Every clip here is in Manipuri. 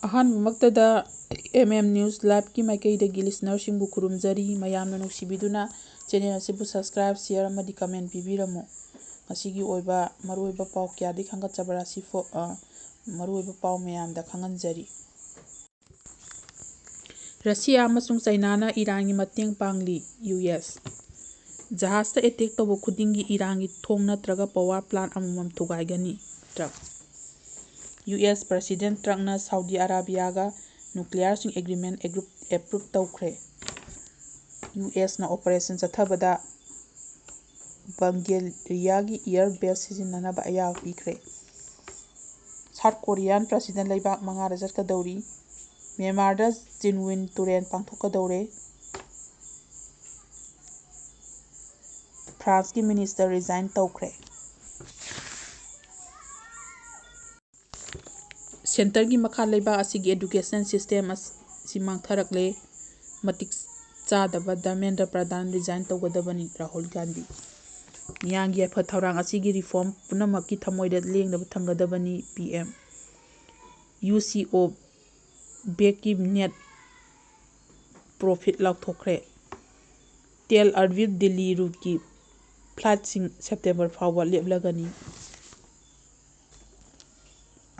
ꯑꯍꯥꯟꯕꯃꯛꯇꯗ ꯅ꯭ꯌꯨꯁ ꯂꯥꯏꯚꯀꯤ ꯃꯥꯏꯀꯩꯗꯒꯤ ꯂꯤꯁꯅꯔꯁꯤꯡꯕꯨ ꯈꯨꯔꯨꯝꯖꯔꯤ꯫ ꯃꯌꯥꯝꯅ ꯅꯨꯡꯁꯤꯕꯤꯗꯨꯅ ꯆꯦꯅꯦꯜ ꯑꯁꯤꯕꯨ ꯁꯕꯁꯀ꯭ꯔꯥꯏꯕ, ꯁꯦꯌꯔ ꯑꯃꯗꯤ ꯀꯃꯦꯟꯠ ꯄꯤꯕꯤꯔꯝꯃꯨ꯫ ꯉꯁꯤꯒꯤ ꯑꯣꯏꯕ ꯃꯔꯨꯑꯣꯏꯕ ꯄꯥꯎ ꯀꯌꯥꯗꯒꯤ ꯈꯟꯒꯠꯆꯕ ꯃꯔꯨꯑꯣꯏꯕ ꯄꯥꯎ ꯃꯌꯥꯝꯗ ꯈꯪꯍꯟꯖꯔꯤ꯫ ꯔꯁꯤꯌꯥ ꯑꯃꯁꯨꯡ ꯆꯥꯏꯅꯥꯅ ꯏꯔꯥꯟꯒꯤ ꯃꯇꯦꯡ ꯄꯥꯡꯂꯤ꯫ ꯌꯨ.ꯑꯦꯁ. ꯖꯍꯥꯖꯇ ꯑꯦꯇꯦꯛ ꯇꯧꯕ ꯈꯨꯗꯤꯡꯒꯤ ꯏꯔꯥꯟꯒꯤ ꯊꯣꯡ ꯅꯠꯇ꯭ꯔꯒ ꯄꯥꯋꯔ ꯄ꯭ꯂꯥꯟꯠ ꯑꯃꯃꯝ ꯊꯨꯒꯥꯏꯒꯅꯤ꯫ Trump US. ꯄ꯭ꯔꯁꯤꯗꯦꯟꯠ ꯇ꯭ꯔꯝꯞꯅ ꯁꯥꯎꯗꯤ ꯑꯔꯥꯕꯤꯌꯥꯒ ꯅ꯭ꯌꯨꯀ꯭ꯂꯤꯌꯔ ꯑꯦꯒ꯭ꯔꯤꯃꯦꯟꯠ ꯑꯦꯄ꯭ꯔꯨꯚ ꯇꯧꯈ꯭ꯔꯦ꯫ ꯌꯨ.ꯑꯦꯁ. ꯅ ꯑꯣꯄꯔꯦꯁꯟ ꯆꯠꯊꯕꯗ ꯕꯜꯒꯦꯔꯤꯌꯥꯒꯤ ꯏꯌꯔ ꯕꯦꯖ ꯁꯤꯖꯤꯟꯅꯅꯕ ꯑꯌꯥꯕ ꯄꯤꯈ꯭ꯔꯦ꯫ ꯁꯥꯎꯊ ꯀꯣꯔꯤꯌꯥꯟ ꯄ꯭ꯔꯁꯤꯗꯦꯟꯠ ꯂꯩꯕꯥꯛ 5ꯗ ꯆꯠꯀꯗꯧꯔꯤ꯫ ꯃ꯭ꯌꯥꯟꯃꯥꯔꯗ ꯆꯤꯟꯋꯤꯟ ꯇꯨꯔꯦꯜ ꯄꯥꯡꯊꯣꯛꯀꯗꯧꯔꯦ꯫ ꯐ꯭ꯔꯥꯟꯁꯀꯤ ꯃꯤꯅꯤꯁꯇꯔ ꯔꯤꯖꯥꯏꯟ ꯇꯧꯈ꯭ꯔꯦ꯫ ꯁꯦꯟꯇꯔꯒꯤ ꯃꯈꯥ ꯂꯩꯕꯥꯛ ꯑꯁꯤꯒꯤ ꯑꯦꯗꯨꯀꯦꯁꯟ ꯁꯤꯁꯇꯦꯝ ꯑꯁꯤ ꯃꯥꯡꯊꯔꯛꯂꯦ꯫ ꯃꯇꯤꯛ ꯆꯥꯗꯕ ꯙꯔꯃꯦꯟꯗ꯭ꯔ ꯄ꯭ꯔꯙꯥꯟ ꯔꯤꯖꯥꯏꯟ ꯇꯧꯒꯗꯕꯅꯤ꯫ ꯔꯥꯍꯨꯜ ꯒꯥꯟꯙꯤ ꯃꯤꯌꯥꯝꯒꯤ ꯌꯥꯏꯐ-ꯊꯧꯔꯥꯡ ꯑꯁꯤꯒꯤ ꯔꯤꯐꯣꯔꯝ ꯄꯨꯝꯅꯃꯛꯀꯤ ꯊꯃꯣꯏꯗ ꯂꯦꯡꯗꯕ ꯊꯝꯒꯗꯕꯅꯤ꯫ ꯄꯤ.ꯑꯦꯝ. ꯌꯨ.ꯁꯤ.ꯑꯣ. ꯕꯦꯒꯀꯤ net profit ꯂꯥꯎꯊꯣꯛꯈ꯭ꯔꯦ꯫ ꯇꯦꯜ ꯑꯕꯤꯕ-ꯗꯤꯜꯂꯤ ꯔꯨꯠꯀꯤ ꯐ꯭ꯂꯥꯏꯠꯁꯤꯡ ꯁꯦꯞꯇꯦꯝꯕꯔ ꯐꯥꯎꯕ ꯂꯦꯞꯂꯒꯅꯤ꯫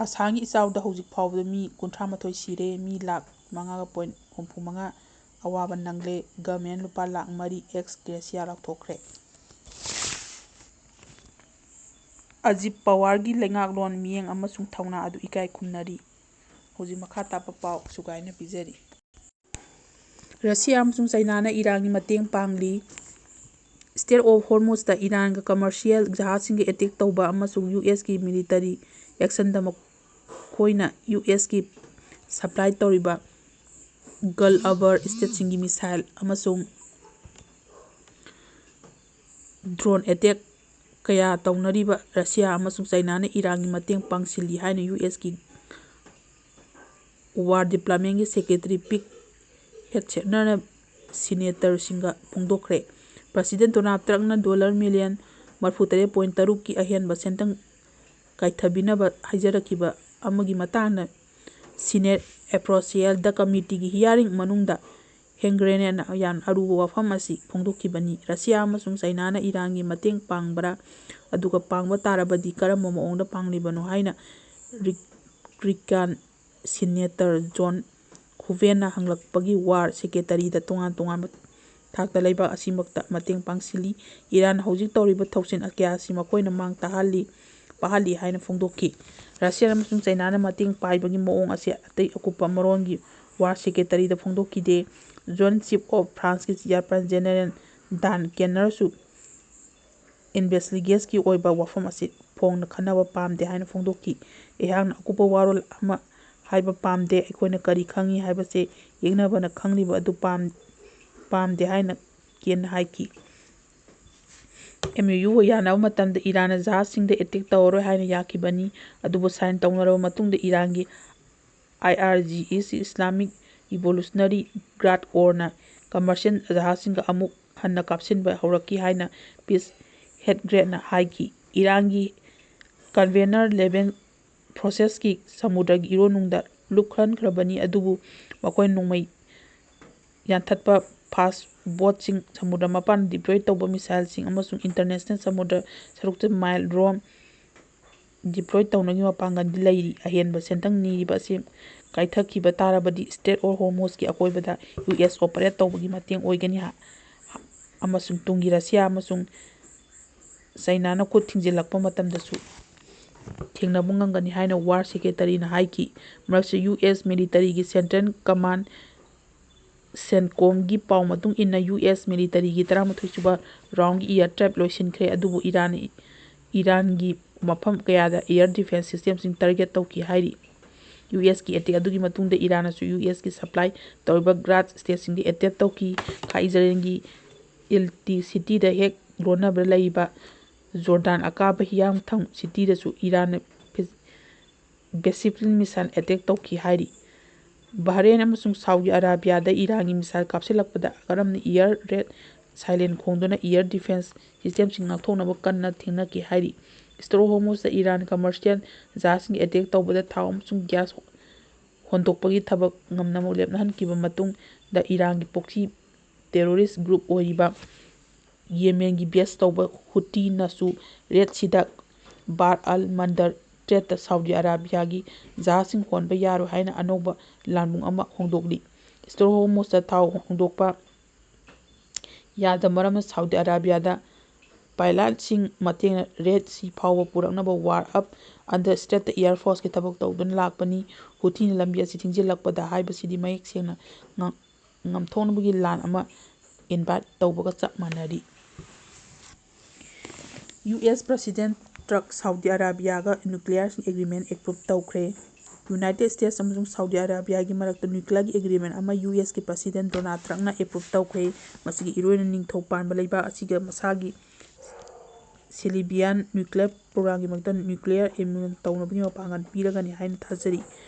ꯑꯁꯥꯝꯒꯤ ꯏꯆꯥꯎꯗ ꯍꯧꯖꯤꯛ ꯐꯥꯎꯕꯗ ꯃꯤ 38 ꯁꯤꯔꯦ꯫ ꯃꯤ ꯂꯥꯈ 5.65 ꯑꯋꯥꯕ ꯅꯪꯂꯦ꯫ ꯒꯚꯔꯟꯃꯦꯟꯠ ꯂꯨꯄꯥ ꯂꯥꯈ 4 ꯑꯦꯛꯁ ꯒ꯭ꯔꯦꯁꯤꯌꯥ ꯂꯥꯎꯊꯣꯛꯈ꯭ꯔꯦ꯫ ꯑꯖꯤꯠ ꯄꯋꯥꯔꯒꯤ ꯂꯩꯉꯥꯛꯂꯣꯟ, ꯃꯤꯠꯌꯦꯡ ꯑꯃꯁꯨꯡ ꯊꯧꯅꯥ ꯑꯗꯨ ꯏꯀꯥꯏ ꯈꯨꯝꯅꯔꯤ꯫ ꯍꯧꯖꯤꯛ ꯃꯈꯥ ꯇꯥꯕ ꯄꯥꯎ ꯁꯨꯒꯥꯏꯅ ꯄꯤꯖꯔꯤ꯫ ꯔꯁꯤꯌꯥ ꯑꯃꯁꯨꯡ ꯆꯥꯏꯅꯥꯅ ꯏꯔꯥꯟꯒꯤ ꯃꯇꯦꯡ ꯄꯥꯡꯂꯤ꯫ ꯁ꯭ꯇꯔꯦꯠ ꯑꯣꯐ ꯍꯣꯔꯃꯨꯖꯗ ꯏꯔꯥꯟꯒ ꯀꯃꯔꯁꯤꯌꯦꯜ ꯖꯍꯥꯖꯁꯤꯡꯒ ꯑꯦꯇꯦꯛ ꯇꯧꯕ ꯑꯃꯁꯨꯡ ꯌꯨ.ꯑꯦꯁ.ꯀꯤ ꯃꯤꯂꯤꯇꯔꯤ ꯑꯦꯛꯁꯟꯗ ꯃꯈꯣꯏꯅ ꯌꯨ.ꯑꯦꯁ.ꯀꯤ ꯁꯄ꯭ꯂꯥꯏ ꯇꯧꯔꯤꯕ ꯒꯜ-ꯑꯕꯔ ꯁ꯭ꯇꯦꯠꯁꯤꯡꯒꯤ ꯃꯤꯁꯥꯏꯜ ꯑꯃꯁꯨꯡ ꯗ꯭ꯔꯣꯟ ꯑꯦꯇꯦꯛ ꯀꯌꯥ ꯇꯧꯅꯔꯤꯕ ꯔꯁꯤꯌꯥ ꯑꯃꯁꯨꯡ ꯆꯥꯏꯅꯥꯅ ꯏꯔꯥꯟꯒꯤ ꯃꯇꯦꯡ ꯄꯥꯡꯁꯤꯜꯂꯤ ꯍꯥꯏꯅ ꯌꯨ.ꯑꯦꯁ.ꯀꯤ ꯋꯥꯔ ꯗꯤꯄꯥꯔꯠꯃꯦꯟꯠꯀꯤ ꯁꯦꯀ꯭ꯔꯦꯇꯔꯤ ꯄꯤꯈ꯭ꯔꯦꯅ ꯁꯤꯅꯦꯇꯔꯁꯤꯡꯒ ꯐꯣꯡꯗꯣꯛꯈ꯭ꯔꯦ꯫ ꯄ꯭ꯔꯁꯤꯗꯦꯟꯠ ꯗꯣꯅꯥꯜꯗ ꯇ꯭ꯔꯝꯞꯅ $38.3 ꯃꯤꯂꯤꯌꯟ ꯀꯤ ꯑꯍꯦꯟꯕ ꯁꯦꯟꯊꯪ ꯀꯥꯏꯊꯕꯤꯅꯕ ꯍꯥꯏꯖꯔꯛꯈꯤꯕ ꯑꯃꯒꯤ ꯃꯇꯥꯡꯗ ꯁꯤꯅꯦꯠ ꯑꯦꯄ꯭ꯔꯣꯆꯤꯌꯦꯜꯗ ꯀꯝꯃꯤꯇꯤꯒꯤ ꯍꯤꯌꯥꯔꯤꯡ ꯃꯅꯨꯡꯗ ꯍꯦꯟꯒ꯭ꯔꯦꯅ ꯌꯥꯝꯅ ꯑꯔꯨꯕ ꯋꯥꯐꯝ ꯑꯁꯤ ꯐꯣꯡꯗꯣꯛꯈꯤꯕꯅꯤ꯫ ꯔꯁꯤꯌꯥ ꯑꯃꯁꯨꯡ ꯆꯥꯏꯅꯥꯅ ꯏꯔꯥꯟꯒꯤ ꯃꯇꯦꯡ ꯄꯥꯡꯕ꯭ꯔꯥ? ꯑꯗꯨꯒ ꯄꯥꯡꯕ ꯇꯥꯔꯕꯗꯤ ꯀꯔꯝꯕ ꯃꯑꯣꯡꯗ ꯄꯥꯡꯂꯤꯕꯅꯣ ꯍꯥꯏꯅ ꯔꯤꯄꯕ꯭ꯂꯤꯀꯥꯟ ꯁꯤꯅꯦꯇꯔ ꯖꯣꯟ ꯍꯨꯚꯦꯟꯅ ꯍꯪꯂꯛꯄꯒꯤ ꯋꯥꯔ ꯁꯦꯀ꯭ꯔꯦꯇꯔꯤꯗ ꯇꯣꯉꯥꯟ-ꯇꯣꯉꯥꯟꯕ ꯊꯥꯛꯇ ꯂꯩꯕꯥꯛ ꯑꯁꯤꯃꯛꯇ ꯃꯇꯦꯡ ꯄꯥꯡꯁꯤꯜꯂꯤ꯫ ꯏꯔꯥꯟꯅ ꯍꯧꯖꯤꯛ ꯇꯧꯔꯤꯕ ꯊꯧꯁꯤꯜ ꯀꯌꯥ ꯑꯁꯤ ꯃꯈꯣꯏꯅ ꯃꯥꯡ ꯄꯥꯛꯍꯜꯂꯤ ꯍꯥꯏꯅ ꯐꯣꯡꯗꯣꯛꯈꯤ꯫ ꯔꯁꯤꯌꯥ ꯑꯃꯁꯨꯡ ꯆꯥꯏꯅꯥꯅ ꯃꯇꯦꯡ ꯄꯥꯏꯕꯒꯤ ꯃꯑꯣꯡ ꯑꯁꯤ ꯑꯇꯩ ꯑꯀꯨꯞꯄ ꯃꯔꯣꯜꯒꯤ ꯋꯥꯔ ꯁꯦꯀ꯭ꯔꯦꯇꯔꯤꯗ ꯐꯣꯡꯗꯣꯛꯈꯤꯗꯦ꯫ ꯖꯣꯏꯟꯠ ꯆꯤꯐ ꯑꯣꯐ ꯐ꯭ꯔꯥꯟꯁꯀꯤ ꯆꯤꯌꯔꯄꯔꯁꯟ ꯖꯦꯅꯔꯦꯜ ꯗꯥꯟ ꯀꯦꯅꯔꯁꯨ ꯏꯟꯚꯦꯁ꯭ꯇꯤꯒꯦꯁꯟꯒꯤ ꯑꯣꯏꯕ ꯋꯥꯐꯝ ꯑꯁꯤ ꯐꯣꯡꯅ ꯈꯟꯅꯕ ꯄꯥꯝꯗꯦ ꯍꯥꯏꯅ ꯐꯣꯡꯗꯣꯛꯈꯤ꯫ ꯑꯩꯍꯥꯛꯅ ꯑꯀꯨꯞꯄ ꯋꯥꯔꯣꯜ ꯑꯃ ꯍꯥꯏꯕ ꯄꯥꯝꯗꯦ꯫ ꯑꯩꯈꯣꯏꯅ ꯀꯔꯤ ꯈꯪꯉꯤ ꯍꯥꯏꯕꯁꯤ ꯌꯦꯛꯅꯕꯅ ꯈꯪꯂꯤꯕ ꯑꯗꯨ ꯄꯥꯝꯗꯦ ꯍꯥꯏꯅ ꯀꯦꯟꯅ ꯍꯥꯏꯈꯤ꯫ ꯑꯦꯝ.ꯑꯣ.ꯌꯨ ꯌꯥꯅꯕ ꯃꯇꯝꯗ ꯏꯔꯥꯟꯅ ꯖꯍꯥꯖꯁꯤꯡꯗ ꯑꯦꯇꯦꯛ ꯇꯧꯔꯔꯣꯏ ꯍꯥꯏꯅ ꯌꯥꯈꯤꯕꯅꯤ꯫ ꯑꯗꯨꯕꯨ ꯁꯥꯏꯟ ꯇꯧꯅꯔꯕ ꯃꯇꯨꯡꯗ ꯏꯔꯥꯟꯒꯤ ꯑꯥꯏ.ꯑꯥꯔ.ꯖꯤ.ꯏ ꯏꯁꯂꯥꯃꯤꯛ ꯔꯤꯚꯣꯂꯨꯁꯅꯔꯤ ꯒꯥꯔꯗ ꯀꯣꯔꯞꯁꯅ ꯀꯃꯔꯁꯤꯌꯦꯜ ꯖꯍꯥꯖꯁꯤꯡꯒ ꯑꯃꯨꯛ ꯍꯟꯅ ꯀꯥꯞꯁꯤꯟꯕ ꯍꯧꯔꯛꯈꯤ ꯍꯥꯏꯅ ꯄꯤꯈ꯭ꯔꯦꯅ ꯍꯥꯏꯈꯤ꯫ ꯏꯔꯥꯟꯒꯤ ꯀꯟꯚꯦꯌꯔ ꯕꯦꯜꯠ ꯐꯣꯔꯁꯦꯁꯀꯤ ꯁꯃꯨꯗ꯭ꯔꯒꯤ ꯏꯔꯣꯟꯅꯨꯡꯗ ꯂꯨꯞꯍꯟꯈ꯭ꯔꯕꯅꯤ ꯑꯗꯨꯕꯨ ꯃꯈꯣꯏꯅ ꯅꯣꯡꯃꯩ ꯌꯥꯟꯊꯠꯄ ꯐꯥꯁꯠ ꯕꯣꯠꯁꯤꯡ, ꯁꯃꯨꯗ꯭ꯔ ꯃꯄꯥꯟꯗ ꯗꯤꯄ꯭ꯂꯣꯏ ꯇꯧꯕ ꯃꯤꯁꯥꯏꯜꯁꯤꯡ ꯑꯃꯁꯨꯡ ꯏꯟꯇꯔꯅꯦꯁꯅꯦꯜ ꯁꯃꯨꯗ꯭ꯔ ꯁꯔꯨꯛꯇ ꯃꯥꯏꯜ ꯗ꯭ꯔꯣꯟ ꯗꯤꯄ꯭ꯂꯣꯏ ꯇꯧꯅꯕꯒꯤ ꯃꯄꯥꯡꯒꯜꯗꯤ ꯂꯩꯔꯤ꯫ ꯑꯍꯦꯟꯕ ꯁꯦꯟꯊꯪ ꯅꯤꯔꯤꯕ ꯑꯁꯤ ꯀꯥꯏꯊꯈꯤꯕ ꯇꯥꯔꯕꯗꯤ ꯁ꯭ꯇꯔꯦꯠ ꯑꯣꯐ ꯍꯣꯔꯃꯨꯖꯒꯤ ꯑꯀꯣꯏꯕꯗ ꯌꯨ.ꯑꯦꯁ. ꯑꯣꯄꯔꯦꯠ ꯇꯧꯕꯗ ꯃꯇꯦꯡ ꯑꯣꯏꯒꯅꯤ ꯑꯃꯁꯨꯡ ꯇꯨꯡꯒꯤ ꯔꯁꯤꯌꯥ ꯑꯃꯁꯨꯡ ꯆꯥꯏꯅꯥꯅ ꯈꯨꯠ ꯊꯤꯡꯖꯤꯜꯂꯛꯄ ꯃꯇꯝꯗꯁꯨ ꯊꯦꯡꯅꯕ ꯉꯝꯒꯅꯤ ꯍꯥꯏꯅ ꯋꯥꯔ ꯁꯦꯀ꯭ꯔꯦꯇꯔꯤꯅ ꯍꯥꯏꯈꯤ꯫ ꯃꯔꯛꯁꯤꯗ ꯌꯨ.ꯑꯦꯁ. ꯃꯤꯂꯤꯇꯔꯤꯒꯤ ꯁꯦꯟꯇ꯭ꯔꯦꯜ ꯀꯃꯥꯟꯗ ꯁꯦꯟꯠꯀꯣꯝꯒꯤ ꯄꯥꯎ ꯃꯇꯨꯡ ꯏꯟꯅ ꯌꯨ.ꯑꯦꯁ. ꯃꯤꯂꯤꯇꯔꯤꯒꯤ 38ꯁꯨꯕ ꯔꯥꯎꯟꯗꯒꯤ ꯑꯦꯌꯔ ꯁꯇ꯭ꯔꯥꯏꯛ ꯂꯣꯏꯁꯤꯟꯈ꯭ꯔꯦ ꯑꯗꯨꯕꯨ ꯏꯔꯥꯟꯅ ꯏꯔꯥꯟꯒꯤ ꯃꯐꯝ ꯀꯌꯥꯗ ꯑꯦꯌꯔ ꯗꯤꯐꯦꯟꯁ ꯁꯤꯁꯇꯦꯝꯁꯤꯡ ꯇꯥꯔꯒꯦꯠ ꯇꯧꯈꯤ ꯍꯥꯏꯔꯤ꯫ ꯌꯨ.ꯑꯦꯁ.ꯀꯤ ꯑꯦꯇꯦꯛ ꯑꯗꯨꯒꯤ ꯃꯇꯨꯡꯗ ꯏꯔꯥꯟꯅꯁꯨ ꯌꯨ.ꯑꯦꯁ.ꯀꯤ ꯁꯄ꯭ꯂꯥꯏ ꯇꯧꯔꯤꯕ ꯒꯥꯔꯗ ꯁ꯭ꯇꯦꯠꯁꯤꯡꯗ ꯑꯦꯇꯦꯛ ꯇꯧꯈꯤ꯫ ꯈꯥ ꯏꯖꯔꯦꯜꯒꯤ ꯏꯜꯇꯤ ꯁꯤꯇꯤꯗ ꯍꯦꯛ ꯂꯣꯟꯅꯕꯗ ꯂꯩꯔꯤꯕ ꯖꯣꯔꯗꯥꯟ ꯑꯀꯥꯕ ꯍꯤꯌꯥꯡꯊꯥꯡ ꯁꯤꯇꯤꯗꯁꯨ ꯏꯔꯥꯟꯅ ꯕꯦꯂꯤꯁ꯭ꯇꯤꯛ ꯃꯤꯁꯥꯏꯜ ꯑꯦꯇꯦꯛ ꯇꯧꯈꯤ ꯍꯥꯏꯔꯤ꯫ ꯕꯍꯔꯦꯟ ꯑꯃꯁꯨꯡ ꯁꯥꯎꯗꯤ ꯑꯔꯥꯕꯤꯌꯥꯗ ꯏꯔꯥꯟꯒꯤ ꯃꯤꯁꯥꯏꯜ ꯀꯥꯞꯁꯤꯜꯂꯛꯄꯗ ꯀꯔꯝꯅ ꯑꯦꯌꯔ ꯔꯦꯗ ꯁꯥꯏꯔꯦꯟ ꯈꯣꯡꯗꯨꯅ ꯑꯦꯌꯔ ꯗꯤꯐꯦꯟꯁ ꯁꯤꯁꯇꯦꯝꯁꯤꯡ ꯉꯥꯛꯊꯣꯛꯅꯕ ꯀꯟꯅ ꯊꯦꯡꯅꯈꯤ ꯍꯥꯏꯔꯤ꯫ ꯁ꯭ꯇꯔꯦꯠ ꯑꯣꯐ ꯍꯣꯔꯃꯨꯖꯗ ꯏꯔꯥꯟꯅ ꯀꯃꯔꯁꯤꯌꯦꯜ ꯖꯍꯥꯖꯁꯤꯡꯗ ꯑꯦꯇꯦꯛ ꯇꯧꯕꯗ ꯊꯥꯎ ꯑꯃꯁꯨꯡ ꯒ꯭ꯌꯥꯁ ꯍꯣꯟꯗꯣꯛꯄꯒꯤ ꯊꯕꯛ ꯉꯝꯅꯃꯛ ꯂꯦꯞꯅꯍꯟꯈꯤꯕ ꯃꯇꯨꯡꯗ ꯏꯔꯥꯟꯒꯤ ꯄꯣꯛꯁꯤ ꯇꯦꯔꯣꯔꯤꯁ ꯒ꯭ꯔꯨꯞ ꯑꯣꯏꯔꯤꯕ ꯌꯦꯃꯦꯟꯒꯤ ꯕꯦꯁ ꯇꯧꯕ ꯍꯨꯇꯤꯅꯁꯨ ꯔꯦꯗ ꯁꯤꯗ ꯕꯥꯔ ꯑꯜ ꯃꯟꯗꯔ ꯇ꯭ꯔꯦꯠꯇ ꯁꯥꯎꯗꯤ ꯑꯔꯥꯕꯤꯌꯥꯒꯤ ꯖꯍꯥꯖꯁꯤꯡ ꯍꯣꯟꯕ ꯌꯥꯔꯣꯏ ꯍꯥꯏꯅ ꯑꯅꯧꯕ ꯂꯥꯟꯕꯨꯡ ꯑꯃ ꯍꯣꯡꯗꯣꯛꯂꯤ꯫ ꯁ꯭ꯇ꯭ꯔꯦꯠ ꯍꯣꯔꯃꯨꯖꯇ ꯊꯥꯎ ꯍꯣꯡꯗꯣꯛꯄ ꯌꯥꯗꯕ ꯃꯔꯝꯅ ꯁꯥꯎꯗꯤ ꯑꯔꯥꯕꯤꯌꯥꯗ ꯄꯥꯏꯂꯠꯁꯤꯡ ꯃꯇꯦꯡꯅ ꯔꯦꯗ ꯁꯤ ꯐꯥꯎꯕ ꯄꯨꯔꯛꯅꯕ ꯋꯥꯔ ꯑꯞ ꯑꯟꯗꯔ ꯁ꯭ꯇ꯭ꯔꯦꯠꯇ ꯑꯦꯌꯔ ꯐꯣꯔꯁꯀꯤ ꯊꯕꯛ ꯇꯧꯗꯨꯅ ꯂꯥꯛꯄꯅꯤ꯫ ꯍꯨꯊꯤꯅ ꯂꯝꯕꯤ ꯑꯁꯤ ꯊꯤꯡꯖꯤꯜꯂꯛꯄꯗ ꯍꯥꯏꯕꯁꯤꯗꯤ ꯃꯌꯦꯛ ꯁꯦꯡꯅ ꯉꯝꯊꯣꯛꯅꯕꯒꯤ ꯂꯥꯟ ꯑꯃ ꯏꯟꯚꯥꯏꯠ ꯇꯧꯕꯒ ꯆꯞ ꯃꯥꯟꯅꯔꯤ꯫ ꯌꯨ.ꯑꯦꯁ. ꯄ꯭ꯔꯁꯤꯗꯦꯟꯠ ꯇ꯭ꯔꯛ ꯁꯥꯎꯗꯤ ꯑꯔꯥꯕꯤꯌꯥꯒ ꯅ꯭ꯌꯨꯀ꯭ꯂꯤꯌꯔ ꯑꯦꯒ꯭ꯔꯤꯃꯦꯟꯠ ꯑꯦꯄ꯭ꯔꯨꯞ ꯇꯧꯈ꯭ꯔꯦ꯫ ꯌꯨꯅꯥꯏꯇꯦꯗ ꯁ꯭ꯇꯦꯠꯁ ꯑꯃꯁꯨꯡ ꯁꯥꯎꯗꯤ ꯑꯔꯥꯕꯤꯌꯥꯒꯤ ꯃꯔꯛꯇ ꯅ꯭ꯌꯨꯀ꯭ꯂꯤꯌꯔꯒꯤ ꯑꯦꯒ꯭ꯔꯤꯃꯦꯟꯠ ꯑꯃ ꯌꯨ.ꯑꯦꯁ. ꯀꯤ ꯄ꯭ꯔꯁꯤꯗꯦꯟꯠ ꯗꯣꯅꯥꯜꯗ ꯇ꯭ꯔꯝꯞꯅ ꯑꯦꯄ꯭ꯔꯨꯞ ꯇꯧꯈ꯭ꯔꯦ꯫ ꯃꯁꯤꯒꯤ ꯏꯔꯣꯏꯅ ꯅꯤꯡꯊꯧ ꯄꯥꯟꯕ ꯂꯩꯕꯥꯛ ꯑꯁꯤꯒ ꯃꯁꯥꯒꯤ ꯁꯤꯂꯤꯕꯤꯌꯥꯟ ꯅ꯭ꯌꯨꯀ꯭ꯂꯤꯌꯔ ꯄ꯭ꯔꯣꯒ꯭ꯔꯥꯝꯒꯤ ꯃꯔꯛꯇ ꯅ꯭ꯌꯨꯀ꯭ꯂꯤꯌꯔ ꯑꯦꯒ꯭ꯔꯤꯃꯦꯟꯠ ꯇꯧꯅꯕꯒꯤ ꯃꯄꯥꯡꯒꯜ ꯄꯤꯔꯒꯅꯤ ꯍꯥꯏꯅ ꯊꯥꯖꯔꯤ꯫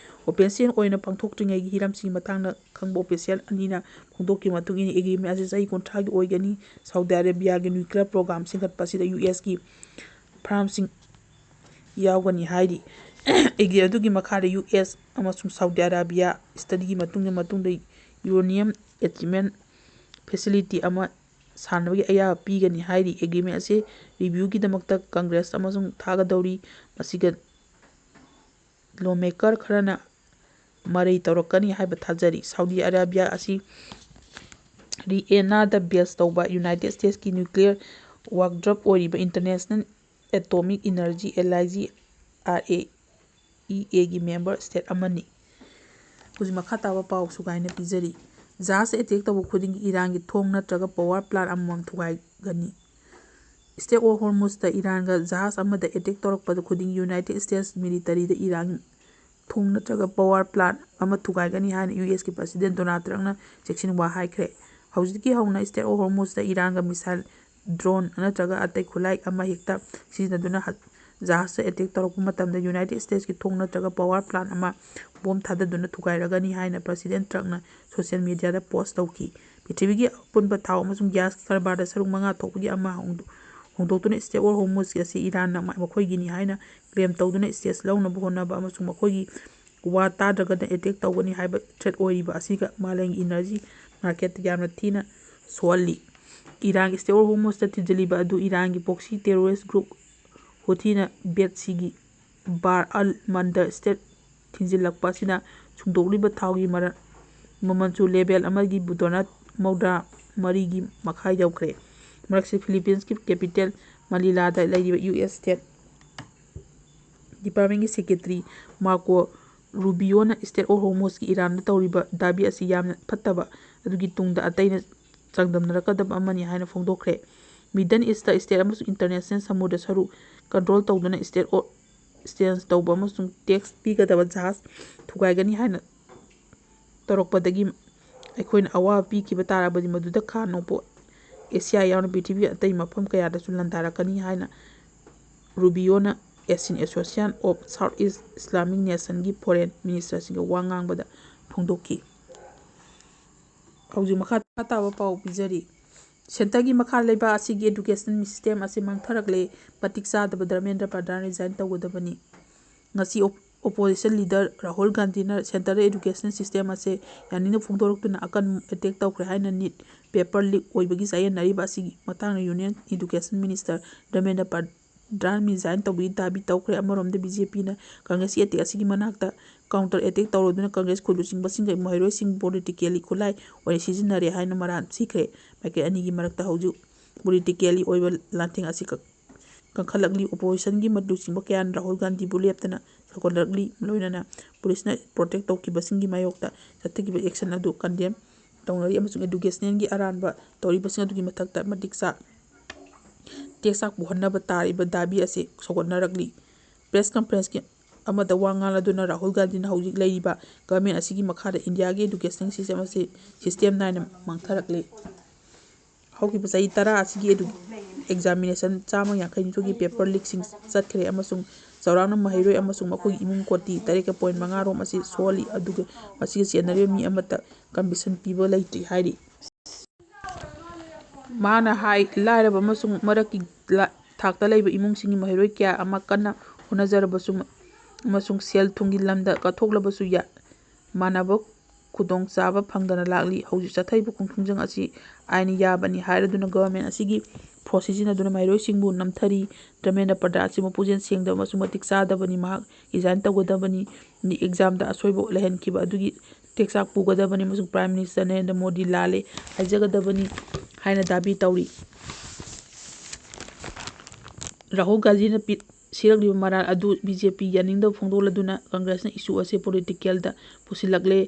ꯑꯣꯐꯤꯁꯤꯌꯦꯜ ꯑꯣꯏꯅ ꯄꯥꯡꯊꯣꯛꯇ꯭ꯔꯤꯉꯩꯒꯤ ꯍꯤꯔꯝꯁꯤꯡꯒꯤ ꯃꯇꯥꯡꯗ ꯈꯪꯕ ꯑꯣꯐꯤꯁꯤꯌꯦꯜ ꯑꯅꯤꯅ ꯐꯣꯡꯗꯣꯛꯈꯤꯕ ꯃꯇꯨꯡ ꯏꯟꯅ ꯑꯦꯒ꯭ꯔꯤꯃꯦꯟꯠ ꯑꯁꯤ ꯆꯍꯤ 30ꯒꯤ ꯑꯣꯏꯒꯅꯤ꯫ ꯁꯥꯎꯗꯤ ꯑꯔꯥꯕꯤꯌꯥꯒꯤ ꯅ꯭ꯌꯨꯀ꯭ꯂꯤꯌꯔ ꯄ꯭ꯔꯣꯒ꯭ꯔꯥꯝ ꯁꯦꯝꯒꯠꯄ ꯑꯁꯤꯗ ꯌꯨ.ꯑꯦꯁ.ꯀꯤ ꯐꯥꯔꯝꯁꯤꯡ ꯌꯥꯎꯒꯅꯤ ꯍꯥꯏꯔꯤ꯫ ꯑꯦꯒ꯭ꯔꯤ ꯑꯗꯨꯒꯤ ꯃꯈꯥꯗ ꯌꯨ.ꯑꯦꯁ. ꯑꯃꯁꯨꯡ ꯁꯥꯎꯗꯤ ꯑꯔꯥꯕꯤꯌꯥ ꯁ꯭ꯇꯗꯤꯒꯤ ꯃꯇꯨꯡꯗ ꯌꯨꯔꯦꯅꯤꯌꯝ ꯑꯦꯟꯔꯤꯆꯃꯦꯟꯠ ꯐꯦꯁꯤꯂꯤꯇꯤ ꯑꯃ ꯁꯥꯅꯕꯒꯤ ꯑꯌꯥꯕ ꯄꯤꯒꯅꯤ ꯍꯥꯏꯔꯤ꯫ ꯑꯦꯒ꯭ꯔꯤꯃꯦꯟꯠ ꯑꯁꯤ ꯔꯤꯚꯤꯌꯨꯒꯤꯗꯃꯛꯇ ꯀꯪꯒ꯭ꯔꯦꯁ ꯑꯃꯁꯨꯡ ꯊꯥꯒꯗꯧꯔꯤ, ꯃꯁꯤꯒ ꯂꯣꯃꯦꯀꯔ ꯈꯔꯅ ꯃꯔꯩ ꯇꯧꯔꯛꯀꯅꯤ ꯍꯥꯏꯕ ꯊꯥꯖꯔꯤ꯫ ꯁꯥꯎꯗꯤ ꯑꯔꯥꯕꯤꯌꯥ ꯑꯁꯤ ꯔꯤꯑꯦꯅꯥꯗ ꯕꯦꯖ ꯇꯧꯕ ꯌꯨꯅꯥꯏꯇꯦꯗ ꯁ꯭ꯇꯦꯠꯁꯀꯤ ꯅ꯭ꯌꯨꯀ꯭ꯂꯤꯌꯔ ꯋꯥꯛꯗ꯭ꯔꯕ ꯑꯣꯏꯔꯤꯕ ꯏꯟꯇꯔꯅꯦꯁꯅꯦꯜ ꯑꯦꯇꯣꯃꯤꯛ ꯏꯅꯔꯖꯤ ꯑꯦꯂꯥꯏꯟꯁ (IAEA)ꯒꯤ ꯃꯦꯝꯕꯔ ꯁ꯭ꯇꯦꯠ ꯑꯃꯅꯤ꯫ ꯍꯧꯖꯤꯛ ꯃꯈꯥ ꯇꯥꯕ ꯄꯥꯎ ꯁꯨꯒꯥꯏꯅ ꯄꯤꯖꯔꯤ꯫ ꯖꯍꯥꯖ ꯑꯦꯇꯦꯛ ꯇꯧꯕ ꯈꯨꯗꯤꯡꯒꯤ ꯏꯔꯥꯟꯒꯤ ꯊꯣꯡ ꯅꯠꯇ꯭ꯔꯒ ꯄꯥꯋꯔ ꯄ꯭ꯂꯥꯟꯠ ꯑꯃꯃꯝ ꯊꯨꯒꯥꯏꯒꯅꯤ꯫ ꯁ꯭ꯇ꯭ꯔꯦꯠ ꯑꯣꯐ ꯍꯣꯔꯃꯨꯖꯇ ꯏꯔꯥꯟꯒ ꯖꯍꯥꯖ ꯑꯃꯗ ꯑꯦꯇꯦꯛ ꯇꯧꯔꯛꯄ ꯈꯨꯗꯤꯡꯒꯤ ꯌꯨꯅꯥꯏꯇꯦꯗ ꯁ꯭ꯇꯦꯠꯁ ꯃꯤꯂꯤꯇꯔꯤꯗ ꯏꯔꯥꯟꯒꯤ ꯊꯣꯡ ꯅꯠꯇ꯭ꯔꯒ ꯄꯥꯋꯔ ꯄ꯭ꯂꯥꯟꯠ ꯑꯃ ꯊꯨꯒꯥꯏꯒꯅꯤ ꯍꯥꯏꯅ ꯌꯨ.ꯑꯦꯁ. ꯀꯤ ꯄ꯭ꯔꯁꯤꯗꯦꯟꯠ ꯗꯣꯅꯥꯜꯗ ꯇ꯭ꯔꯝꯞꯅ ꯆꯦꯛꯁꯤꯟꯋꯥ ꯍꯥꯏꯈ꯭ꯔꯦ꯫ ꯍꯧꯖꯤꯛꯇꯒꯤ ꯍꯧꯅ ꯁ꯭ꯇ꯭ꯔꯦꯠ ꯑꯣꯐ ꯍꯣꯔꯃꯨꯖꯇ ꯏꯔꯥꯟꯒ ꯃꯤꯁꯥꯏꯜ, ꯗ꯭ꯔꯣꯟ ꯅꯠꯇ꯭ꯔꯒ ꯑꯇꯩ ꯈꯨꯠꯂꯥꯏ ꯑꯃꯍꯦꯛꯇ ꯁꯤꯖꯤꯟꯅꯗꯨꯅ ꯖꯍꯥꯖꯇ ꯑꯦꯇꯦꯛ ꯇꯧꯔꯛꯄ ꯃꯇꯝꯗ ꯌꯨꯅꯥꯏꯇꯦꯗ ꯁ꯭ꯇꯦꯠꯁꯀꯤ ꯊꯣꯡ ꯅꯠꯇ꯭ꯔꯒ ꯄꯥꯋꯔ ꯄ꯭ꯂꯥꯟꯠ ꯑꯃ ꯕꯣꯝ ꯊꯥꯗꯗꯨꯅ ꯊꯨꯒꯥꯏꯔꯒꯅꯤ ꯍꯥꯏꯅ ꯄ꯭ꯔꯁꯤꯗꯦꯟꯠ ꯇ꯭ꯔꯝꯞꯅ ꯁꯣꯁꯤꯌꯦꯜ ꯃꯤꯗꯤꯌꯥꯗ ꯄꯣꯁꯠ ꯇꯧꯈꯤ꯫ ꯄ꯭ꯔꯤꯊꯤꯕꯤꯒꯤ ꯑꯄꯨꯟꯕ ꯊꯥꯎ ꯑꯃꯁꯨꯡ ꯒ꯭ꯌꯥꯁꯀꯤ ꯀꯔꯕꯥꯔꯗ ꯁꯔꯨꯛ 5 ꯊꯣꯛꯄꯒꯤ ꯑꯃ ꯍꯣꯡꯗꯣꯛꯇꯨꯅ ꯁ꯭ꯇ꯭ꯔꯦꯠ ꯑꯣꯐ ꯍꯣꯔꯃꯨꯖ ꯑꯁꯤ ꯏꯔꯥꯟꯅ ꯃꯈꯣꯏꯒꯤꯅꯤ ꯍꯥꯏꯅ ꯀ꯭ꯂꯦꯝ ꯇꯧꯗꯨꯅ ꯁ꯭ꯇꯦꯖ ꯂꯧꯅꯕ ꯍꯣꯠꯅꯕ ꯑꯃꯁꯨꯡ ꯃꯈꯣꯏꯒꯤ ꯋꯥ ꯇꯥꯗ꯭ꯔꯒꯅ ꯑꯦꯇꯦꯛ ꯇꯧꯒꯅꯤ ꯍꯥꯏꯕ ꯊ꯭ꯔꯦꯠ ꯑꯣꯏꯔꯤꯕ ꯑꯁꯤꯒ ꯃꯥꯂꯦꯝꯒꯤ ꯏꯅꯔꯖꯤ ꯃꯥꯔꯀꯦꯠꯇ ꯌꯥꯝꯅ ꯊꯤꯅ ꯁꯣꯛꯍꯜꯂꯤ꯫ ꯏꯔꯥꯟꯒꯤ ꯁ꯭ꯇ꯭ꯔꯦꯠ ꯑꯣꯐ ꯍꯣꯔꯃꯨꯖꯇ ꯊꯤꯡꯖꯤꯜꯂꯤꯕ ꯑꯗꯨ ꯏꯔꯥꯟꯒꯤ ꯄꯣꯛꯁꯤ ꯇꯦꯔꯣꯔꯤꯁ ꯒ꯭ꯔꯨꯞ ꯍꯨꯊꯤꯅ ꯔꯦꯗ ꯁꯤꯒꯤ ꯕꯥꯔ ꯑꯜ ꯃꯟꯗꯔ ꯁ꯭ꯇ꯭ꯔꯦꯠ ꯊꯤꯡꯖꯤꯜꯂꯛꯄ ꯑꯁꯤꯅ ꯁꯨꯡꯗꯣꯛꯂꯤꯕ ꯊꯥꯎꯒꯤ ꯃꯃꯜꯁꯨ ꯂꯦꯚꯦꯜ ꯑꯃꯒꯤ $94ꯒꯤ ꯃꯈꯥ ꯌꯧꯈ꯭ꯔꯦ꯫ ꯃꯔꯛꯁꯤꯗ ꯐꯤꯂꯤꯄꯤꯟꯁꯀꯤ ꯀꯦꯄꯤꯇꯦꯜ ꯃꯅꯤꯂꯥꯗ ꯂꯩꯔꯤꯕ ꯌꯨ.ꯑꯦꯁ. ꯁ꯭ꯇꯦꯠ ꯗꯤꯄꯥꯔꯠꯃꯦꯟꯠꯀꯤ secretary Marco Rubio strait of ꯍꯣꯔꯃꯨꯖꯀꯤ ꯏꯔꯥꯟꯗ ꯇꯧꯔꯤꯕ ꯗꯥꯕꯤ ꯑꯁꯤ ꯌꯥꯝꯅ ꯐꯠꯇꯕ ꯑꯗꯨꯒꯤ ꯇꯨꯡꯗ ꯑꯇꯩꯅ ꯆꯥꯡꯗꯝꯅꯔꯛꯀꯗꯕ ꯑꯃꯅꯤ ꯍꯥꯏꯅ ꯐꯣꯡꯗꯣꯛꯈ꯭ꯔꯦ꯫ ꯃꯤꯗꯜ ꯏꯁꯇ ꯁ꯭ꯇꯦꯠ ꯑꯃꯁꯨꯡ ꯏꯟꯇꯔꯅꯦꯁꯅꯦꯜ ꯁꯃꯨꯗ꯭ꯔ ꯁꯔꯨꯛ ꯀꯟꯇ꯭ꯔꯣꯜ ꯇꯧꯗꯨꯅ ꯁ꯭ꯇꯦꯟꯁ ꯇꯧꯕ ꯑꯃꯁꯨꯡ ꯇꯦꯛꯁ ꯄꯤꯒꯗꯕ ꯖꯍꯥꯖ ꯊꯨꯒꯥꯏꯒꯅꯤ ꯍꯥꯏꯅ ꯇꯧꯔꯛꯄꯗꯒꯤ ꯑꯩꯈꯣꯏꯅ ꯑꯋꯥꯕ ꯄꯤꯈꯤꯕ ꯇꯥꯔꯕꯗꯤ ꯃꯗꯨꯗ ꯈꯥ ꯅꯣꯡꯄꯣꯛ ꯑꯦꯁꯤꯌꯥ ꯌꯥꯎꯅ ꯄ꯭ꯔꯤꯊꯤꯕꯤꯒꯤ ꯑꯇꯩ ꯃꯐꯝ ꯀꯌꯥꯗꯁꯨ ꯂꯥꯟꯗꯥꯔꯛꯀꯅꯤ ꯍꯥꯏꯅ Rubio Asian Association of South East Islamic ꯅꯦꯁꯟꯁꯒꯤ ꯐꯣꯔꯦꯟ ꯃꯤꯅꯤꯁꯇꯔꯁꯤꯡꯒ ꯋꯥ ꯉꯥꯡꯕꯗ ꯐꯣꯡꯗꯣꯛꯈꯤ꯫ ꯍꯧꯖꯤꯛ ꯃꯈꯥ ꯇꯥꯕ ꯄꯥꯎ ꯄꯤꯖꯔꯤ꯫ ꯁꯦꯟꯇꯔꯒꯤ ꯃꯈꯥꯗ ꯂꯩꯕꯥꯛ ꯑꯁꯤꯒꯤ ꯑꯦꯗꯨꯀꯦꯁꯟ ꯁꯤꯁꯇꯦꯝ ꯑꯁꯤ ꯃꯥꯡꯊꯔꯛꯂꯦ, ꯃꯇꯤꯛ ꯆꯥꯗꯕ ꯙꯔꯃꯦꯟꯗ꯭ꯔ ꯄ꯭ꯔꯙꯥꯟ ꯔꯤꯖꯥꯏꯟ ꯇꯧꯒꯗꯕꯅꯤ꯫ ꯉꯁꯤ ꯑꯣꯄꯣꯖꯤꯁꯟ ꯂꯤꯗꯔ ꯔꯥꯍꯨꯜ ꯒꯥꯟꯙꯤꯅ ꯁꯦꯟꯇꯔꯗ ꯑꯦꯗꯨꯀꯦꯁꯟ ꯁꯤꯁꯇꯦꯝ ꯑꯁꯤ ꯌꯥꯅꯤꯡꯗꯕ ꯐꯣꯡꯗꯣꯔꯛꯇꯨꯅ ꯑꯀꯟꯕ ꯑꯦꯇꯦꯛ ꯇꯧꯈ꯭ꯔꯦ ꯍꯥꯏꯅ ꯅꯤꯠ ꯄꯦꯄꯔ ꯂꯤꯛ ꯑꯣꯏꯕꯒꯤ ꯆꯌꯦꯠꯅꯔꯤꯕ ꯑꯁꯤꯒꯤ ꯃꯇꯥꯡꯗ ꯌꯨꯅꯤꯌꯟ ꯑꯦꯗꯨꯀꯦꯁꯟ ꯃꯤꯅꯤꯁꯇꯔ ꯙꯔꯃꯦꯟꯗ꯭ꯔ ꯄ꯭ꯔꯙꯥꯟ ꯔꯤꯖꯥꯏꯟ ꯇꯧꯕꯒꯤ ꯗꯥꯕꯤ ꯇꯧꯈ꯭ꯔꯦ꯫ ꯑꯃꯔꯣꯝꯗ ꯕꯤ.ꯖꯦ.ꯄꯤꯅ ꯀꯪꯒ꯭ꯔꯦꯁꯀꯤ ꯑꯦꯇꯦꯛ ꯑꯁꯤꯒꯤ ꯃꯅꯥꯛꯇ ꯀꯥꯎꯟꯇꯔ ꯑꯦꯇꯦꯛ ꯇꯧꯔꯗꯨꯅ ꯀꯪꯒ꯭ꯔꯦꯁꯀꯤ ꯂꯨꯆꯤꯡꯕꯁꯤꯡꯒ ꯃꯍꯩꯔꯣꯏꯁꯤꯡꯕꯨ ꯄꯣꯂꯤꯇꯤꯀꯦꯜꯂꯤ ꯈꯨꯠꯂꯥꯏ ꯑꯣꯏꯅ ꯁꯤꯖꯤꯟꯅꯔꯦ ꯍꯥꯏꯅ ꯃꯔꯥꯜ ꯁꯤꯈ꯭ꯔꯦ꯫ ꯃꯥꯏꯀꯩ ꯑꯅꯤꯒꯤ ꯃꯔꯛꯇ ꯍꯧꯖꯤꯛ ꯄꯣꯂꯤꯇꯤꯀꯦꯜꯂꯤ ꯑꯣꯏꯕ ꯂꯥꯟꯊꯦꯡ ꯑꯁꯤ ꯀꯟꯈꯠꯂꯛꯂꯤ꯫ ꯑꯣꯄꯣꯖꯤꯁꯟꯒꯤ ꯂꯨꯆꯤꯡꯕ ꯀꯌꯥꯅ ꯔꯥꯍꯨꯜ ꯒꯥꯟꯙꯤꯕꯨ ꯂꯦꯞꯇꯅ ꯁꯧꯒꯠꯂꯛꯂꯤ, ꯂꯣꯏꯅꯅ ꯄꯨꯂꯤꯁꯅ ꯄ꯭ꯔꯣꯇꯦꯛ ꯇꯧꯈꯤꯕꯁꯤꯡꯒꯤ ꯃꯥꯌꯣꯛꯇ ꯆꯠꯊꯈꯤꯕ ꯑꯦꯛꯁꯟ ꯑꯗꯨ ꯀꯟꯗꯦꯝ ꯇꯧꯅꯔꯤ ꯑꯃꯁꯨꯡ ꯑꯦꯗꯨꯀꯦꯁꯟꯒꯤ ꯑꯔꯥꯟꯕ ꯇꯧꯔꯤꯕꯁꯤꯡ ꯑꯗꯨꯒꯤ ꯃꯊꯛꯇ ꯇꯦꯛꯁ ꯄꯨꯍꯟꯅꯕ ꯇꯥꯔꯤꯕ ꯗꯥꯕꯤ ꯑꯁꯤ ꯁꯧꯒꯠꯅꯔꯛꯂꯤ꯫ ꯄ꯭ꯔꯦꯁ ꯀꯟꯐꯔꯦꯟꯁ ꯑꯃꯗ ꯋꯥ ꯉꯥꯡꯂꯗꯨꯅ ꯔꯥꯍꯨꯜ ꯒꯥꯟꯙꯤꯅ ꯍꯧꯖꯤꯛ ꯂꯩꯔꯤꯕ ꯒꯚꯔꯟꯃꯦꯟꯠ ꯑꯁꯤꯒꯤ ꯃꯈꯥꯗ ꯏꯟꯗꯤꯌꯥꯒꯤ ꯑꯦꯗꯨꯀꯦꯁꯟ ꯁꯤꯁꯇꯦꯝ ꯑꯁꯤ ꯁꯤꯁꯇꯦꯝ ꯅꯥꯏꯅ ꯃꯥꯡꯊꯔꯛꯂꯦ꯫ ꯍꯧꯈꯤꯕ ꯆꯍꯤ 10 ꯑꯁꯤꯒꯤ ꯑꯦꯛꯖꯥꯃꯤꯅꯦꯁꯟ 152ꯒꯤ ꯄꯦꯄꯔ ꯂꯤꯛꯁꯤꯡ ꯆꯠꯈ꯭ꯔꯦ ꯑꯃꯁꯨꯡ ꯆꯥꯎꯔꯥꯛꯅ ꯃꯍꯩꯔꯣꯏ ꯑꯃꯁꯨꯡ ꯃꯈꯣꯏꯒꯤ ꯏꯃꯨꯡ ꯀꯣꯇꯤ 8.5 ꯔꯣꯝ ꯑꯁꯤ ꯁꯣꯛꯍꯜꯂꯤ, ꯑꯗꯨꯒ ꯃꯁꯤꯒ ꯆꯦꯟꯅꯔꯤꯕ ꯃꯤ ꯑꯃꯠꯇ ꯀꯟꯕꯤꯁꯟ ꯄꯤꯕ ꯂꯩꯇ꯭ꯔꯤ ꯍꯥꯏꯔꯤ꯫ ꯃꯍꯥꯛꯅ ꯍꯥꯏ ꯂꯥꯏꯔꯕ ꯑꯃꯁꯨꯡ ꯃꯔꯛꯀꯤ ꯊꯥꯛꯇ ꯂꯩꯕ ꯏꯃꯨꯡꯁꯤꯡꯒꯤ ꯃꯍꯩꯔꯣꯏ ꯀꯌꯥ ꯑꯃ ꯀꯟꯅ ꯍꯣꯠꯅꯖꯔꯕꯁꯨ ꯑꯃꯁꯨꯡ ꯁꯦꯜ ꯊꯨꯝꯒꯤ ꯂꯝꯗ ꯀꯠꯊꯣꯛꯂꯕꯁꯨ मानब खुदोंचाबा फंगदना लागली हौजिक चथाइबु खुंखुंजंग असी आइन याबनी हायरदुना गवर्नमेंट असीगी प्रोसेसिंग अदुना माइरोइसिंगबु नमथरी ड्रमेंड पर्दा असी मपुजेन सेंगदब अमसुंग मतिक चादबनी महाक इजाइन तौगदबनी नि एग्जाम दा असोइबो लेहनखिबा अदुगी टेक्साक पुगदबनी अमसुंग प्राइम मिनिस्टर नरेंद्र मोदी लाले हाइजगदबनी हाइना दाबी तौरी राहुल गांधी ने सिरगलिबा मराल अदु बीजेपी यानिंगदब फोंदोलदुना कांग्रेस ने इशू असे पॉलिटिकल दा पुसिलगले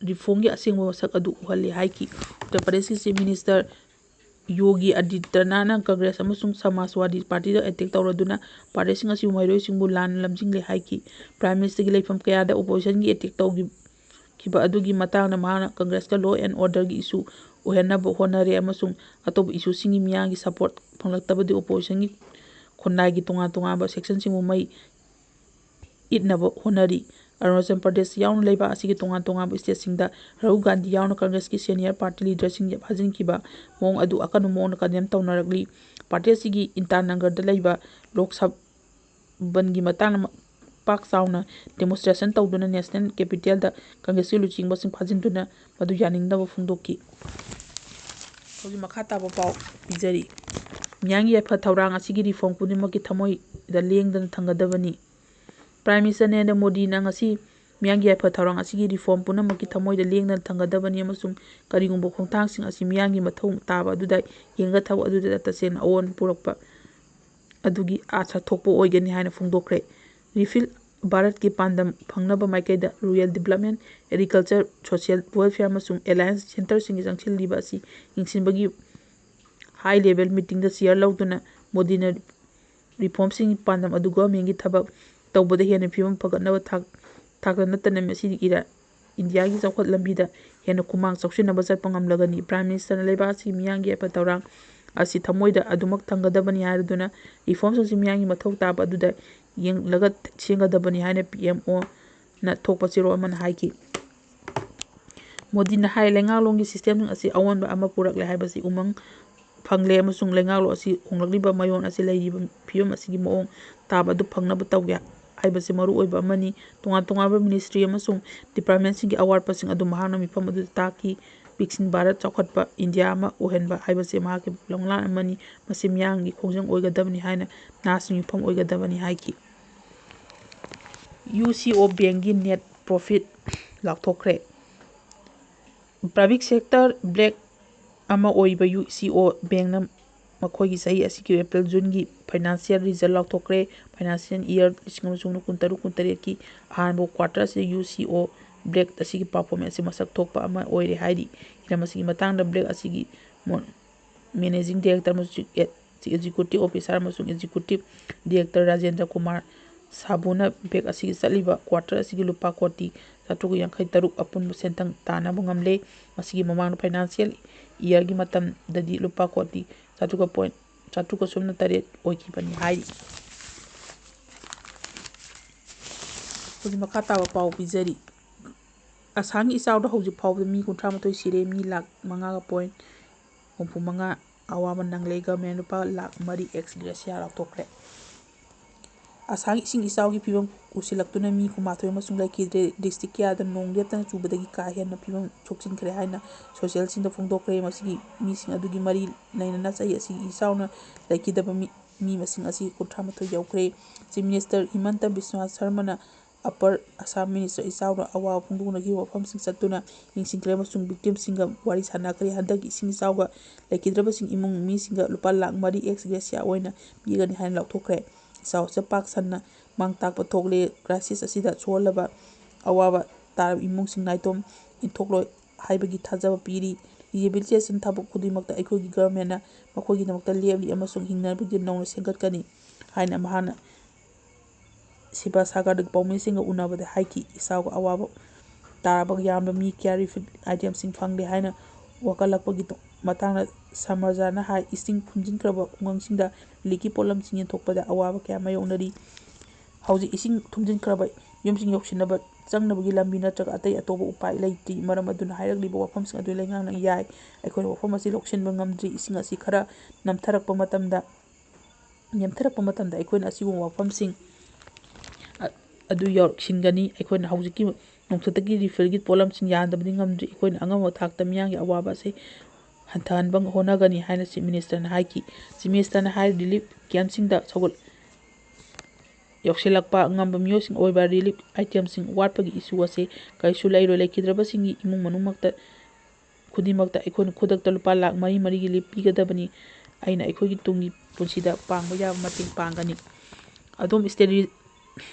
रिफॉर्म की असेंग मसक अदु उहले हाइकी उत्तर प्रदेश की chief minister Yogi Adityanath Congress अमसुंग Samajwadi party दा अटैक तौरदुना पार्टीसिंग असि माइरोइसिंगबु लान लमजिंगले हाइकी प्राइम मिनिस्टर की लेफम कयादा ओपोजिशन की अटैक तौगी खिबा अदुगी मतांगना महाना कांग्रेस का लॉ एंड ऑर्डर की इशू ओहेनब होनरे अमसुंग अतोब इशू सिंगी मियां की सपोर्ट फंगलक्तबदि ओपोजिशन की खुनाई की तोंगा तोंगा सेक्शन सिंगु मई इटनब होनरी अरुणाचल प्रदेश याउन लेबा असिगी तोंगा तोंगा स्टेट सिंगदा राहुल गांधी याउन कांग्रेस की सीनियर पार्टी लीडर सिंग हाजिनखिबा मोंग अदु अकनु मोंग कदम तौनरगली पार्टी असिगी इंटानगर लेबा लोकसभा की मतांग पाक चाउना डेमोन्स्ट्रेशन तौदुना नेशनल कैपिटल दा कांग्रेस की लुचिंग बसिंग फाजिनदुना मदु यानिंगदब फोंदोकी हौजि मखा ताबा पाउ पिजरी मियांगी याफा थौरांग असिगी रिफॉर्म पुनिमकी थमोई दा लेंगदन थंगदबनी प्राइम मिनिस्टर नरेंद्र मोदी नंगसी मियांगी याफा थौरांग असिगी रिफॉर्म पुनमकी थमोई दा लेंगदन थंगदबनी अमसुंग करिगुंबो खोंथांगसिंग असी मियांगी मथौ ताबा अदुदा येंगा थौ अदुदा तसेन अवोन पुरकपा अदुगी आशा थोकपो ओइगनी हाइना फोंदोखरे रिफिल भारत की पांडम फंगनब माइकैदा rural development agriculture social welfare अमसुंग एलायंस सेंटर सिंग जंगसिललिबा असि इंसिनबगी हाई लेवल मीटिंग दा शेयर लौदुना मोदी ने रिफॉर्म सिंग पांडम अदु गवर्नमेंट की थबक तौबदा हेन फिवम फगनब थाक नतन मेसी इरा इंडिया की चौखत लंबीदा हेन कुमांग चौसिनब चटपंगम लगनी प्राइम मिनिस्टर लेबा असि मियांगी एप तौरांग असी थमोइदा अदुमक थंगदबनी हायरदुना रिफॉर्म सिंग मियांगी मथौ ताब अदुदा लगत सेंगदबनी हाइना पीएमओ न थोकपा चिरो अमन हाइकी मोदी न हाई लेंगालोंगी सिस्टम असी अवनबा अमा पुरकले हाइबसी उमंग फंगले अमसुंग लेंगालो असी होंगलगलिबा मयोन असी लैरिबा फियम असीगी मोंग ताब अदु फंगनब तौगे हाइबसी मरु ओइबा अमनी तोंगा तोंगाबा मिनिस्ट्री अमसुंग डिपार्टमेंट सिंगी अवार्डपसिंग अदु महाना मिफम अदु ताकी विकसित भारत चौखटपा इंडिया अमा ओहेनबा हाइबसी महाके लंगलान अमनी मसी मियांगी खोंजंग ओइगदबनी हाइना नासिंग मिफम ओइगदबनी हाइकी UCO बैंक की नेट प्रॉफिट लाथोखरे प्राइवेट सेक्टर ब्लैक अमा ओइबा UCO बैंक न मखोगी सही असिकी अप्रैल जून की फाइनेंशियल रिजल्ट लाथोखरे फाइनेंशियल ईयर 2023 की अहानबो क्वार्टर से UCO ब्लैक असिकी परफॉर्मेंस मसक थोकपा अमा ओइरे हाइरी इरमसिगी मतांग ब्लैक असिगी managing director executive officer executive director Rajendra Kumar साबुना बेग असिगी चलीबा क्वार्टर असिगी लुपा कोटी 753 अपुन सेंथंग तानाबु ngamle असिगी ममांग फाइनेंशियल ईयर की मतम ददी लुपा कोटी 7.7 ओइखिबनी हाई मखा ताबा पाउ पिजरी असम इसाउदा हौजि फाउदा मी 38 सिरे मी लाख 5.35 अवाब नंगले गवर्नमेंट लुपा लाख 3 एक्स ग्रेसिया लाथोखरे असम इसिंग इसाउ की फिवम उसिलक्तुना मी कुमाथोय अमसुंग लैखिद्रे डिस्ट्रिक्ट कयादा नोंग लेप्तना चुबदगी का हेन फिवम सोक्सिनखरे हाइना सोशल सिंग फोंदोखरे मसिगी मीसिंग अदुगी मरी नैना चाहि असिगी इसाउना लैखिदबा मी मसिंग असिगी 38 यौखरे चीफ मिनिस्टर हिमंत बिस्वा शर्मा अपर असम मिनिस्टर इसाउना अवा फोंदोनगी वफम सिंग चतुना यिंगसिंखरे अमसुंग विक्टिम सिंग वारी सानाखरे हदगी इसिंग इसाउगा लैखिद्रबा सिंग इमुंग मी सिंग लुपा लाख 3 एक्स ग्रेसिया ओइना पीगनी हाइन लाथोखरे साउथ पाक सन्ना मांग ताकप थोकले क्राइसिस असिदा सोलबा अवाबा तार इमुंग सिंग नाइतोम इंथोकलो हाइबगी थाजबा पीरी रिहेबिलिटेशन थबक खुदिमक्ता अखोगी गवर्नमेंट ना मखोगी नमक्ता लेबली अमसुंग हिंगनाबगी नौना सेंगतकनी हाइना महाना सिबा सागर पौमी सिंग उनाबदा हाइकी इसाउगा अवाबा तारबग याम मी क्या रिफिल आइटम सिंग फंगले हाइना वकलकपगी मतांगना समाजाना हाई इसिंग फुंजिनख्रबा खुंगंसिंगदा लिकी पोलम सिंग थोकपदा अवाबा क्या मायोंगनरी हौजी इसिंग थुंजिनख्रबा युमसिंग योक्सिनबा चंगनबगी लंबी नत्रग अतै अतोबा उपाय लैति मरम अदुना हाइरगलिबा वफमसिंग अदु लेंगांगना याय अखोन वफम असि लोक्सिनबा ngamdri इसिंग असि खरा नमथरकपा मतमदा नेमथरकपा मतमदा अखोन असिगु वफमसिंग अदु योक्सिनगनी अखोन हौजिकी ꯅꯣꯡꯊꯛꯇꯒꯤ ꯔꯤꯐꯤꯜꯒꯤ ꯄꯣꯠꯂꯝꯁꯤꯡ ꯌꯥꯟꯗꯕꯗꯤ ꯉꯝꯗ꯭ꯔꯤ꯫ ꯑꯩꯈꯣꯏꯅ ꯑꯉꯝꯕ ꯊꯥꯛꯇ ꯃꯤꯌꯥꯝꯒꯤ ꯑꯋꯥꯕ ꯑꯁꯤ ꯍꯟꯊꯍꯟꯕ ꯍꯣꯠꯅꯒꯅꯤ ꯍꯥꯏꯅ ꯆꯤꯐ ꯃꯤꯅꯤꯁꯇꯔꯅ ꯍꯥꯏꯈꯤ꯫ ꯆꯤꯐ ꯃꯤꯅꯤꯁꯇꯔꯅ ꯍꯥꯏꯔꯤ ꯔꯤꯂꯤꯐ ꯀꯦꯝꯞꯁꯤꯡꯗ ꯌꯧꯁꯤꯜꯂꯛꯄ ꯉꯝꯕ ꯃꯤꯑꯣꯏꯁꯤꯡ ꯑꯣꯏꯕ ꯔꯤꯂꯤꯐ ꯑꯥꯏꯇꯦꯝꯁꯤꯡ ꯋꯥꯠꯄꯒꯤ ꯏꯁꯨ ꯑꯁꯤ ꯀꯔꯤꯁꯨ ꯂꯩꯔꯣꯏ꯫ ꯂꯩꯈꯤꯗ꯭ꯔꯕꯁꯤꯡꯒꯤ ꯏꯃꯨꯡ ꯃꯅꯨꯡ ꯈꯨꯗꯤꯡꯃꯛꯇ ꯑꯩꯈꯣꯏꯅ ꯈꯨꯗꯛꯇ ꯂꯨꯄꯥ ꯂꯥꯈ 4 ꯔꯤꯂꯤꯐ ꯄꯤꯒꯗꯕꯅꯤ꯫ ꯑꯩꯅ ꯑꯩꯈꯣꯏꯒꯤ ꯇꯨꯡꯒꯤ ꯄꯨꯟꯁꯤꯗ ꯄꯥꯡꯕ ꯌꯥꯕ ꯃꯇꯦꯡ ꯄꯥꯡꯒꯅꯤ꯫ ꯑꯗꯣꯝ ꯁ꯭ꯇꯦꯠ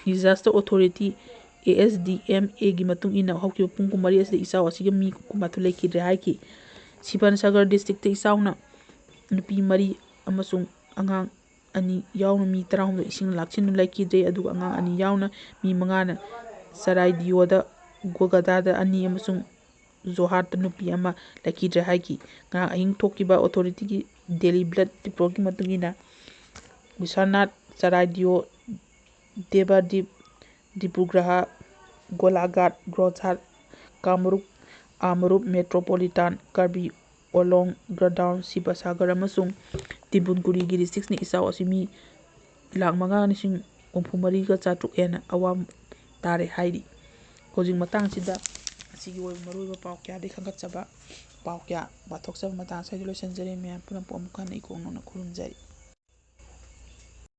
ꯗꯤꯖꯥꯁꯇꯔ ꯑꯣꯊꯣꯔꯤꯇꯤ (ASDMA)ꯒꯤ ꯃꯇꯨꯡ ꯏꯟꯅ ꯍꯧꯈꯤꯕ ꯄꯨꯡ 24 ꯑꯁꯤꯗ ꯏꯆꯥꯎ ꯑꯁꯤꯗ ꯃꯤ 12 ꯂꯩꯈꯤꯗ꯭ꯔꯦ ꯍꯥꯏꯈꯤ꯫ ꯁꯤꯕꯅꯁꯒꯔ ꯗꯤꯁꯇ꯭ꯔꯤꯛꯇ ꯏꯆꯥꯎꯅ ꯅꯨꯄꯤ 4 ꯑꯃꯁꯨꯡ ꯑꯉꯥꯡ 2 ꯌꯥꯎꯅ ꯃꯤ 19 ꯏꯁꯤꯡꯅ ꯂꯥꯛꯁꯤꯟꯗꯨꯅ ꯂꯩꯈꯤꯗ꯭ꯔꯦ, ꯑꯗꯨꯒ ꯑꯉꯥꯡ 2 ꯌꯥꯎꯅ ꯃꯤ 5ꯅ ꯆꯔꯥꯏꯗꯤꯌꯣꯗ, ꯒꯣꯜꯒꯗꯥꯗ 2 ꯑꯃꯁꯨꯡ ꯖꯣꯔꯍꯥꯠꯇ ꯅꯨꯄꯤ 1 ꯂꯩꯈꯤꯗ꯭ꯔꯦ ꯍꯥꯏꯈꯤ꯫ ꯉꯔꯥꯡ ꯑꯍꯤꯡ ꯊꯣꯛꯈꯤꯕ ꯑꯣꯊꯣꯔꯤꯇꯤꯒꯤ ꯗꯦꯂꯤ ꯕ꯭ꯂꯗ ꯔꯤꯄꯣꯔꯠꯀꯤ ꯃꯇꯨꯡ ꯏꯟꯅ ꯕꯤꯁ꯭ꯋꯅꯥꯊ, ꯆꯔꯥꯏꯗꯤꯌꯣ, ꯗꯦꯕꯗꯤꯞ, ꯗꯤꯕ꯭ꯔꯨꯒꯔꯍ, ꯒꯣꯂꯥꯘꯥꯠ, ꯒꯣꯔꯖꯥꯠ, ꯑꯃꯔꯨꯞ ꯃꯦꯇ꯭ꯔꯣꯄꯣꯂꯤꯇꯥꯟ, ꯀꯔꯕꯤ ꯑꯣꯂꯣꯡ, ꯒꯔꯗꯥꯎꯟ, ꯁꯤꯕꯁꯥꯒꯔ ꯑꯃꯁꯨꯡ ꯇꯤꯕꯨꯟꯀꯨꯔꯤꯒꯤ ꯗꯤꯁꯇ꯭ꯔꯤꯛꯁꯤꯡꯅ ꯏꯆꯥꯎ ꯑꯁꯤ ꯃꯤ 5,53,300 ꯍꯦꯟꯅ ꯑꯋꯥꯕ ꯇꯥꯔꯦ ꯍꯥꯏꯔꯤ꯫ ꯍꯧꯖꯤꯛ ꯃꯇꯥꯡ ꯑꯁꯤꯗ ꯑꯁꯤꯒꯤ ꯑꯣꯏꯕ ꯃꯔꯨꯑꯣꯏꯕ ꯄꯥꯎ ꯀꯌꯥꯗꯒꯤ ꯈꯪꯒꯠꯆꯕ ꯄꯥꯎ ꯀꯌꯥ ꯄꯥꯊꯣꯛꯆꯕ ꯃꯇꯥꯡ ꯑꯁꯤꯗ ꯂꯣꯏꯁꯤꯟꯖꯔꯦ꯫ ꯃꯌꯥꯝ ꯄꯨꯝꯅꯃꯛꯄꯨ ꯑꯃꯨꯛ ꯍꯟꯅ ꯏꯀꯣꯡ ꯅꯧꯅ ꯈꯨꯔꯨꯝꯖꯔꯤ꯫